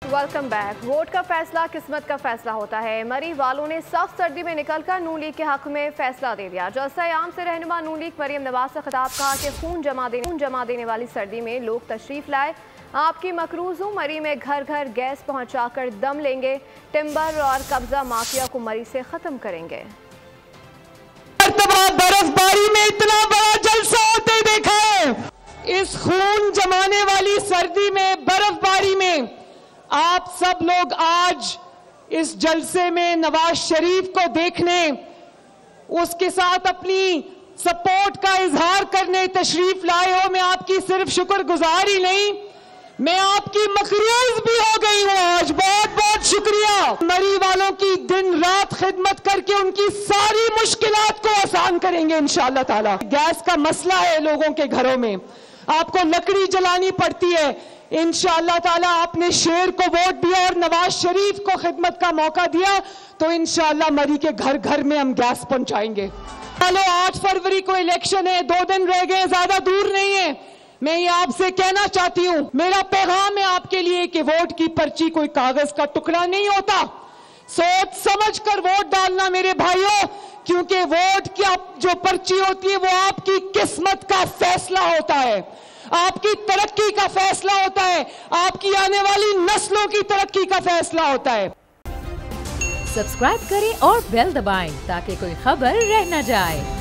Welcome back. Vote का फैसला किस्मत का फैसला होता है। मरी वालों ने सख्त सर्दी में निकलकर नून लीग के हक में फैसला दे दिया। जलसा आम से रहनुमा नून लीग मरियम नवाज से खिताब कहा कि खून जमा देने वाली सर्दी में लोग तशरीफ लाए। आपकी मकरूज हूँ। मरी में घर घर गैस पहुँचाकर दम लेंगे। टिम्बर और कब्जा माफिया को मरी से खत्म करेंगे। बर्फबारी में इतना बड़ा जलसा होते देखा है। इस खून जमाने वाली सर्दी में, बर्फबारी में आप सब लोग आज इस जलसे में नवाज शरीफ को देखने, उसके साथ अपनी सपोर्ट का इजहार करने तशरीफ लाए हो। मैं आपकी सिर्फ शुक्रगुजार ही नहीं, मैं आपकी मकरूज भी हो गई हूं आज। बहुत बहुत शुक्रिया। मरी वालों की दिन रात खिदमत करके उनकी सारी मुश्किलात को आसान करेंगे इंशाअल्लाह ताला। गैस का मसला है लोगों के घरों में, आपको लकड़ी जलानी पड़ती है। इंशाअल्लाह ताला आपने शेर को वोट दिया और नवाज शरीफ को खिदमत का मौका दिया तो इंशाअल्लाह मरी के घर घर में हम गैस पहुंचाएंगे। चलो 8 फरवरी को इलेक्शन है, 2 दिन रह गए, ज्यादा दूर नहीं है। मैं ये आपसे कहना चाहती हूं, मेरा पैगाम है आपके लिए कि वोट की पर्ची कोई कागज का टुकड़ा नहीं होता। सोच समझ कर वोट डालना मेरे भाइयों, क्योंकि वोट की जो पर्ची होती है वो आपकी किस्मत का फैसला होता है, आपकी तरक्की का फैसला होता है, आपकी आने वाली नस्लों की तरक्की का फैसला होता है। सब्सक्राइब करें और बेल दबाएं ताकि कोई खबर रह न जाए।